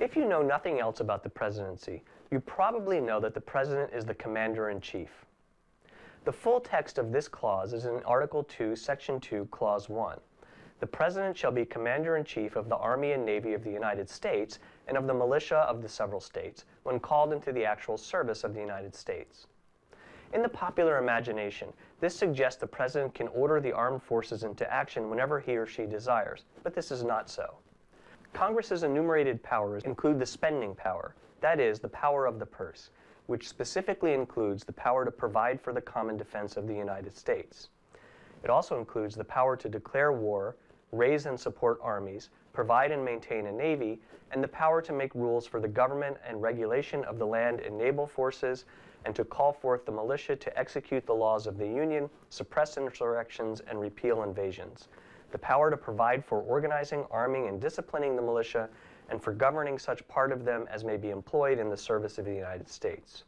If you know nothing else about the presidency, you probably know that the president is the commander-in-chief. The full text of this clause is in Article 2, Section 2, Clause 1. The President shall be Commander-in-Chief of the Army and Navy of the United States and of the militia of the several states when called into the actual service of the United States. In the popular imagination, this suggests the President can order the armed forces into action whenever he or she desires, but this is not so. Congress's enumerated powers include the spending power, that is, the power of the purse, which specifically includes the power to provide for the common defense of the United States. It also includes the power to declare war, raise and support armies, provide and maintain a navy, and the power to make rules for the government and regulation of the land and naval forces, and to call forth the militia to execute the laws of the Union, suppress insurrections, and repeal invasions. The power to provide for organizing, arming, and disciplining the militia, and for governing such part of them as may be employed in the service of the United States.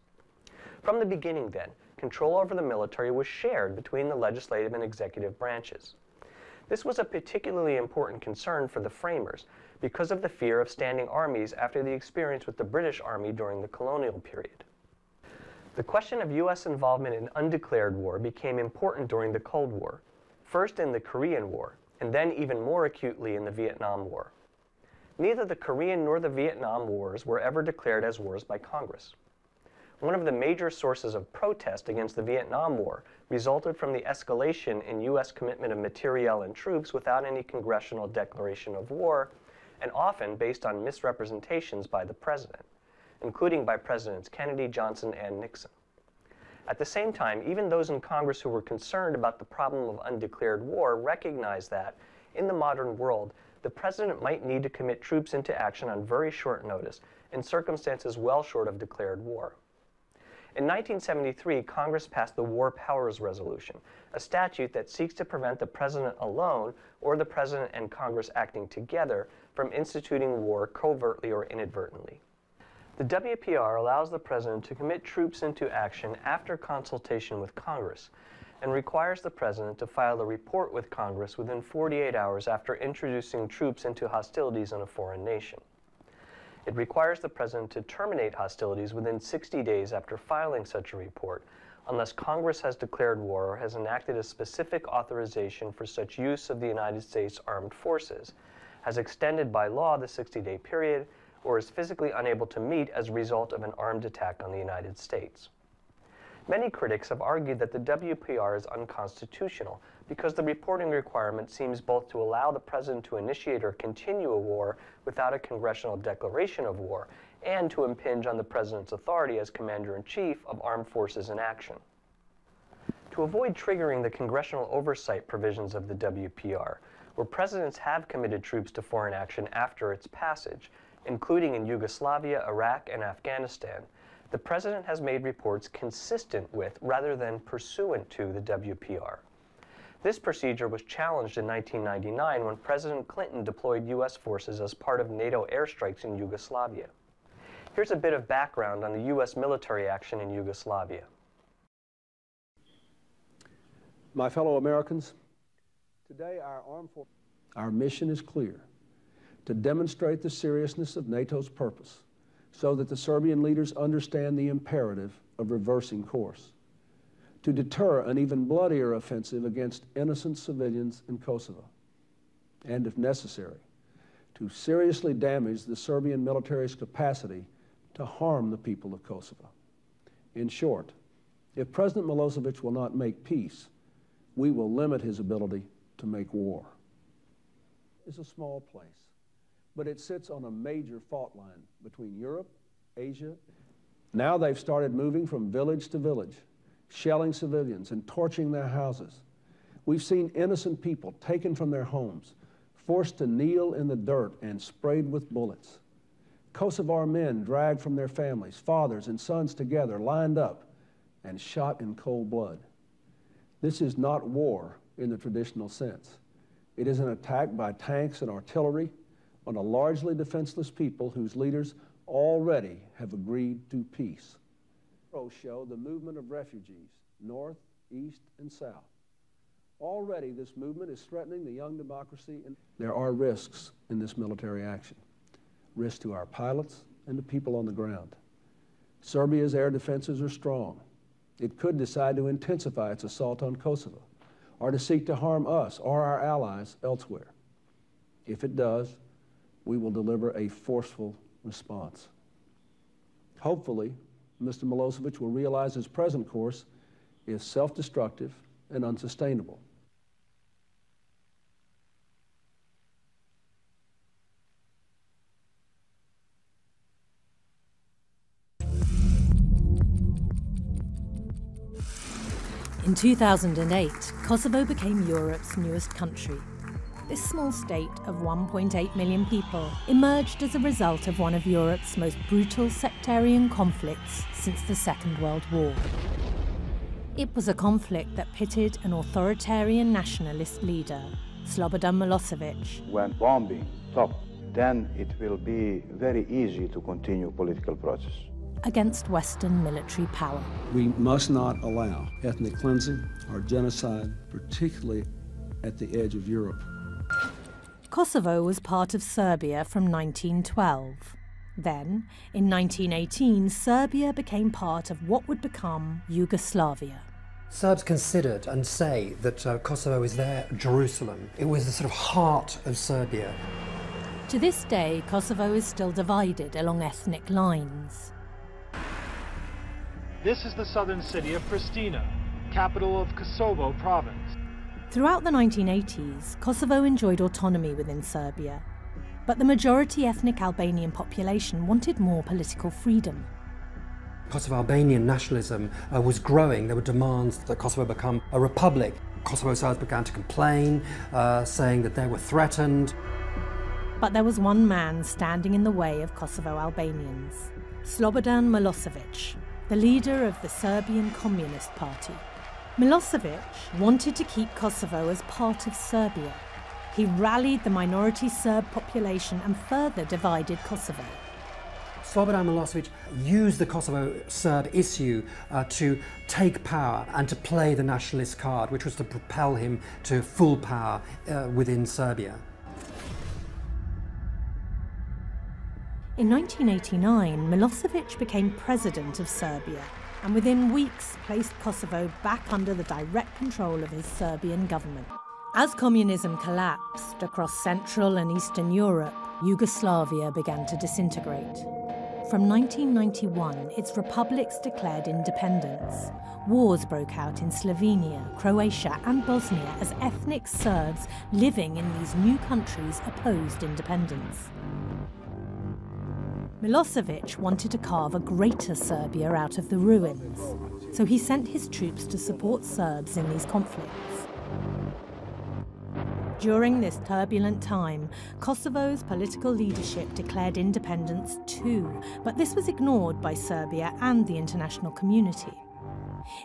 From the beginning, then, control over the military was shared between the legislative and executive branches. This was a particularly important concern for the framers because of the fear of standing armies after the experience with the British Army during the colonial period. The question of U.S. involvement in undeclared war became important during the Cold War, first in the Korean War, and then even more acutely in the Vietnam War. Neither the Korean nor the Vietnam Wars were ever declared as wars by Congress. One of the major sources of protest against the Vietnam War resulted from the escalation in U.S. commitment of materiel and troops without any congressional declaration of war, and often based on misrepresentations by the president, including by Presidents Kennedy, Johnson, and Nixon. At the same time, even those in Congress who were concerned about the problem of undeclared war recognized that, in the modern world, the president might need to commit troops into action on very short notice in circumstances well short of declared war. In 1973, Congress passed the War Powers Resolution, a statute that seeks to prevent the president alone or the president and Congress acting together from instituting war covertly or inadvertently. The WPR allows the president to commit troops into action after consultation with Congress and requires the president to file a report with Congress within 48 hours after introducing troops into hostilities in a foreign nation. It requires the president to terminate hostilities within 60 days after filing such a report, unless Congress has declared war or has enacted a specific authorization for such use of the United States Armed Forces, has extended by law the 60-day period, or is physically unable to meet as a result of an armed attack on the United States. Many critics have argued that the WPR is unconstitutional because the reporting requirement seems both to allow the president to initiate or continue a war without a congressional declaration of war and to impinge on the president's authority as commander-in-chief of armed forces in action. To avoid triggering the congressional oversight provisions of the WPR, where presidents have committed troops to foreign action after its passage, including in Yugoslavia, Iraq, and Afghanistan, the president has made reports consistent with, rather than pursuant to, the WPR. This procedure was challenged in 1999 when President Clinton deployed U.S. forces as part of NATO airstrikes in Yugoslavia. Here's a bit of background on the U.S. military action in Yugoslavia. My fellow Americans, today our mission is clear: to demonstrate the seriousness of NATO's purpose so that the Serbian leaders understand the imperative of reversing course, to deter an even bloodier offensive against innocent civilians in Kosovo, and, if necessary, to seriously damage the Serbian military's capacity to harm the people of Kosovo. In short, if President Milosevic will not make peace, we will limit his ability to make war. It's a small place, but it sits on a major fault line between Europe, Asia. Now they've started moving from village to village, shelling civilians and torching their houses. We've seen innocent people taken from their homes, forced to kneel in the dirt and sprayed with bullets. Kosovar men dragged from their families, fathers and sons together, lined up and shot in cold blood. This is not war in the traditional sense. It is an attack by tanks and artillery on a largely defenseless people whose leaders already have agreed to peace. Show the movement of refugees, north, east, and south. Already this movement is threatening the young democracy, and there are risks in this military action. risk to our pilots and the people on the ground. Serbia's air defenses are strong. It could decide to intensify its assault on Kosovo or to seek to harm us or our allies elsewhere. If it does, we will deliver a forceful response. Hopefully, Mr. Milosevic will realize his present course is self-destructive and unsustainable. In 2008, Kosovo became Europe's newest country. This small state of 1.8 million people emerged as a result of one of Europe's most brutal sectarian conflicts since the Second World War. It was a conflict that pitted an authoritarian nationalist leader, Slobodan Milosevic. When bombing stops, then it will be very easy to continue political process. Against Western military power. We must not allow ethnic cleansing or genocide, particularly at the edge of Europe. Kosovo was part of Serbia from 1912. Then, in 1918, Serbia became part of what would become Yugoslavia. Serbs considered and say that Kosovo is their Jerusalem. It was the sort of heart of Serbia. To this day, Kosovo is still divided along ethnic lines. This is the southern city of Pristina, capital of Kosovo province. Throughout the 1980s, Kosovo enjoyed autonomy within Serbia, but the majority ethnic Albanian population wanted more political freedom. Kosovo Albanian nationalism was growing. There were demands that Kosovo become a republic. Kosovo Serbs began to complain, saying that they were threatened. But there was one man standing in the way of Kosovo Albanians, Slobodan Milosevic, the leader of the Serbian Communist Party. Milosevic wanted to keep Kosovo as part of Serbia. He rallied the minority Serb population and further divided Kosovo. Slobodan Milosevic used the Kosovo Serb issue to take power and to play the nationalist card, which was to propel him to full power within Serbia. In 1989, Milosevic became president of Serbia and within weeks placed Kosovo back under the direct control of his Serbian government. As communism collapsed across Central and Eastern Europe, Yugoslavia began to disintegrate. From 1991, its republics declared independence. Wars broke out in Slovenia, Croatia and Bosnia as ethnic Serbs living in these new countries opposed independence. Milosevic wanted to carve a greater Serbia out of the ruins, so he sent his troops to support Serbs in these conflicts. During this turbulent time, Kosovo's political leadership declared independence too, but this was ignored by Serbia and the international community.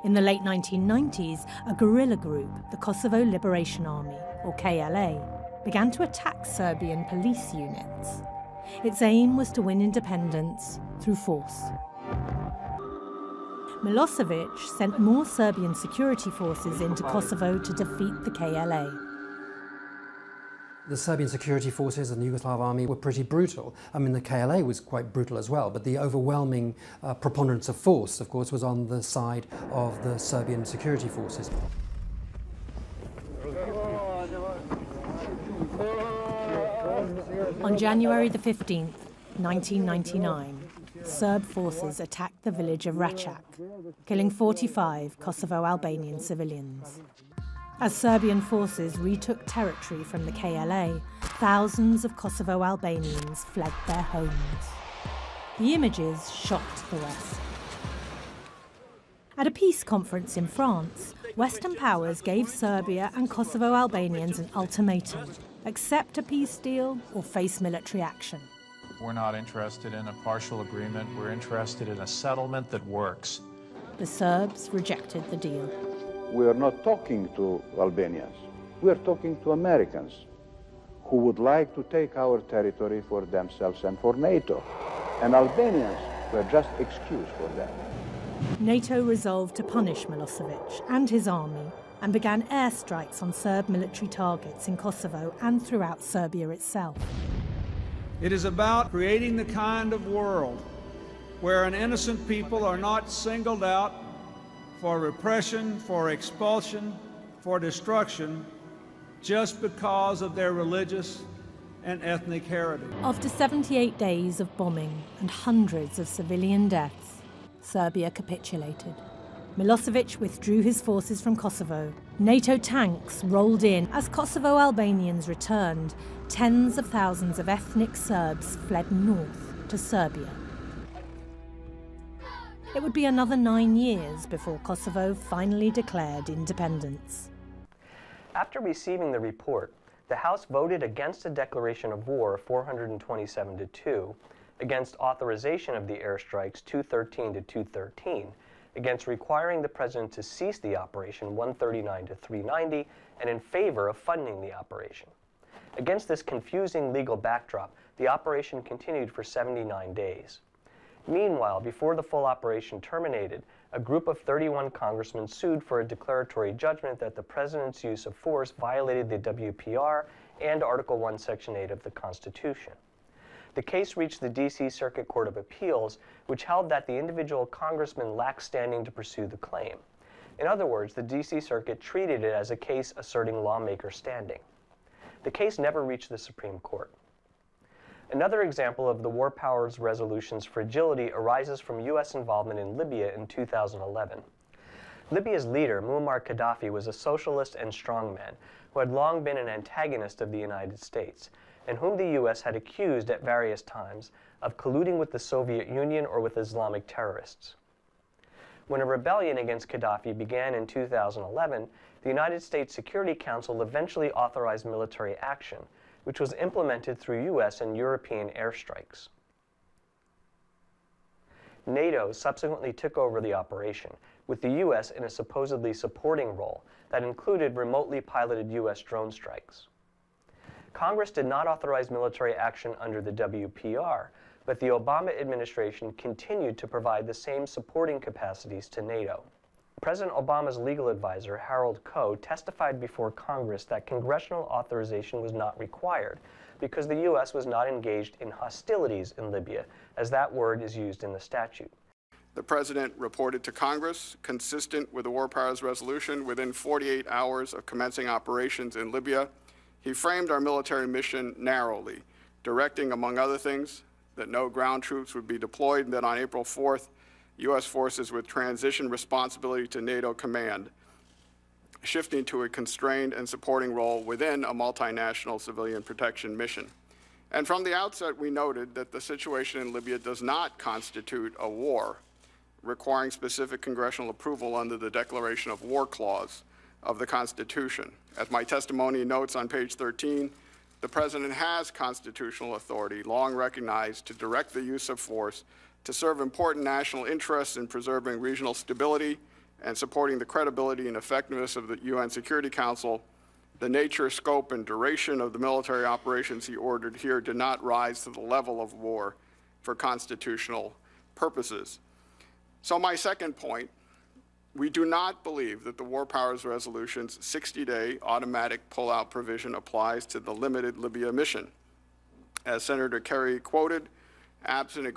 In the late 1990s, a guerrilla group, the Kosovo Liberation Army, or KLA, began to attack Serbian police units. Its aim was to win independence through force. Milosevic sent more Serbian security forces into Kosovo to defeat the KLA. The Serbian security forces and the Yugoslav army were pretty brutal. I mean, the KLA was quite brutal as well, but the overwhelming preponderance of force, of course, was on the side of the Serbian security forces. On January the 15th, 1999, Serb forces attacked the village of Račak, killing 45 Kosovo Albanian civilians. As Serbian forces retook territory from the KLA, thousands of Kosovo Albanians fled their homes. The images shocked the West. At a peace conference in France, Western powers gave Serbia and Kosovo Albanians an ultimatum: accept a peace deal or face military action. We're not interested in a partial agreement. We're interested in a settlement that works. The Serbs rejected the deal. We are not talking to Albanians. We are talking to Americans who would like to take our territory for themselves and for NATO. And Albanians were just excuse for that. NATO resolved to punish Milosevic and his army and began airstrikes on Serb military targets in Kosovo and throughout Serbia itself. It is about creating the kind of world where an innocent people are not singled out for repression, for expulsion, for destruction, just because of their religious and ethnic heritage. After 78 days of bombing and hundreds of civilian deaths, Serbia capitulated. Milosevic withdrew his forces from Kosovo. NATO tanks rolled in. As Kosovo Albanians returned, tens of thousands of ethnic Serbs fled north to Serbia. It would be another 9 years before Kosovo finally declared independence. After receiving the report, the House voted against a declaration of war 427-2, against authorization of the airstrikes 213-213, against requiring the president to cease the operation 139-390, and in favor of funding the operation. Against this confusing legal backdrop, the operation continued for 79 days. Meanwhile, before the full operation terminated, a group of 31 congressmen sued for a declaratory judgment that the president's use of force violated the WPR and Article 1, Section 8 of the Constitution. The case reached the D.C. Circuit Court of Appeals, which held that the individual congressman lacked standing to pursue the claim. In other words, the D.C. Circuit treated it as a case asserting lawmaker standing. The case never reached the Supreme Court. Another example of the War Powers Resolution's fragility arises from U.S. involvement in Libya in 2011. Libya's leader, Muammar Gaddafi, was a socialist and strongman who had long been an antagonist of the United States, and whom the U.S. had accused at various times of colluding with the Soviet Union or with Islamic terrorists. When a rebellion against Gaddafi began in 2011, the United States Security Council eventually authorized military action, which was implemented through U.S. and European airstrikes. NATO subsequently took over the operation, with the U.S. in a supposedly supporting role that included remotely piloted U.S. drone strikes. Congress did not authorize military action under the WPR, but the Obama administration continued to provide the same supporting capacities to NATO. President Obama's legal advisor, Harold Koh, testified before Congress that congressional authorization was not required because the U.S. was not engaged in hostilities in Libya, as that word is used in the statute. The President reported to Congress, consistent with the War Powers Resolution, within 48 hours of commencing operations in Libya. He framed our military mission narrowly, directing, among other things, that no ground troops would be deployed, and that on April 4th, U.S. forces would transition responsibility to NATO command, shifting to a constrained and supporting role within a multinational civilian protection mission. And from the outset, we noted that the situation in Libya does not constitute a war, requiring specific congressional approval under the Declaration of War Clause of the Constitution. As my testimony notes on page 13, the President has constitutional authority, long recognized, to direct the use of force to serve important national interests in preserving regional stability and supporting the credibility and effectiveness of the UN Security Council. The nature, scope, and duration of the military operations he ordered here did not rise to the level of war for constitutional purposes. So my second point, we do not believe that the War Powers Resolution's 60-day automatic pullout provision applies to the limited Libya mission. As Senator Kerry quoted, absent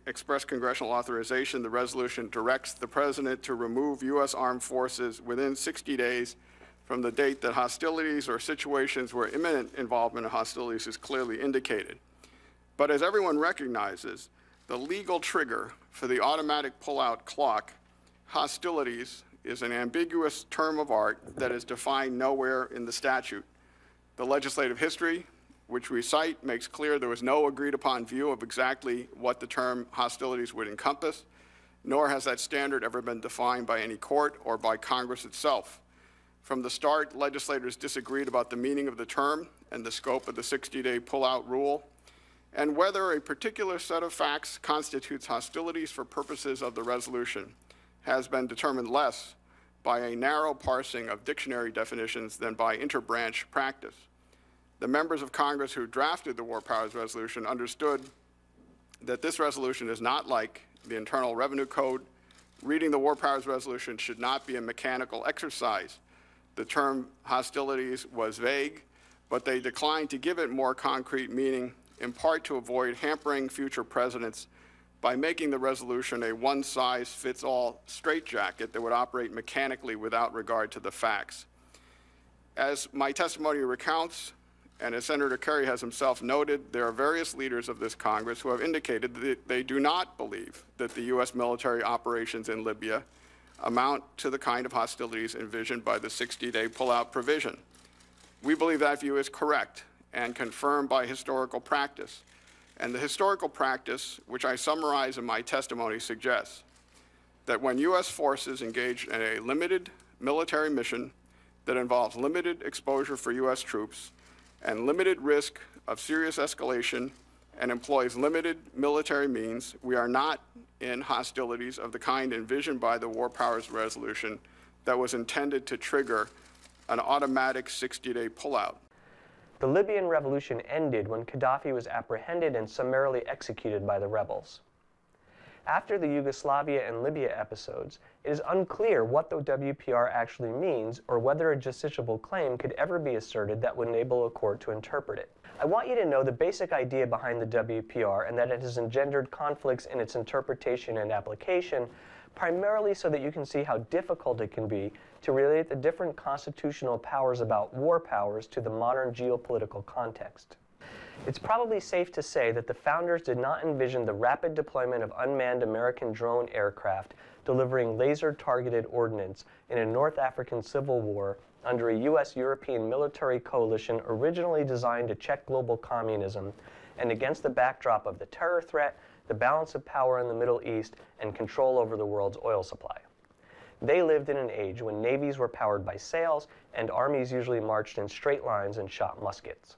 express congressional authorization, the resolution directs the President to remove U.S. armed forces within 60 days from the date that hostilities or situations where imminent involvement in hostilities is clearly indicated. But as everyone recognizes, the legal trigger for the automatic pullout clock, hostilities, is an ambiguous term of art that is defined nowhere in the statute. The legislative history, which we cite, makes clear there was no agreed-upon view of exactly what the term hostilities would encompass, nor has that standard ever been defined by any court or by Congress itself. From the start, legislators disagreed about the meaning of the term and the scope of the 60-day pullout rule, and whether a particular set of facts constitutes hostilities for purposes of the resolution has been determined less by a narrow parsing of dictionary definitions than by interbranch practice. The members of Congress who drafted the War Powers Resolution understood that this resolution is not like the Internal Revenue Code. Reading the War Powers Resolution should not be a mechanical exercise. The term hostilities was vague, but they declined to give it more concrete meaning in part to avoid hampering future presidents by making the resolution a one-size-fits-all straitjacket that would operate mechanically without regard to the facts. As my testimony recounts, and as Senator Kerry has himself noted, there are various leaders of this Congress who have indicated that they do not believe that the U.S. military operations in Libya amount to the kind of hostilities envisioned by the 60-day pullout provision. We believe that view is correct and confirmed by historical practice. And the historical practice, which I summarize in my testimony, suggests that when U.S. forces engage in a limited military mission that involves limited exposure for U.S. troops and limited risk of serious escalation and employs limited military means, we are not in hostilities of the kind envisioned by the War Powers Resolution that was intended to trigger an automatic 60-day pullout. The Libyan revolution ended when Gaddafi was apprehended and summarily executed by the rebels. After the Yugoslavia and Libya episodes, it is unclear what the WPR actually means or whether a justiciable claim could ever be asserted that would enable a court to interpret it. I want you to know the basic idea behind the WPR and that it has engendered conflicts in its interpretation and application, primarily so that you can see how difficult it can be to relate the different constitutional powers about war powers to the modern geopolitical context. It's probably safe to say that the founders did not envision the rapid deployment of unmanned American drone aircraft delivering laser-targeted ordnance in a North African civil war under a U.S.-European military coalition originally designed to check global communism and against the backdrop of the terror threat, the balance of power in the Middle East, and control over the world's oil supply. They lived in an age when navies were powered by sails and armies usually marched in straight lines and shot muskets.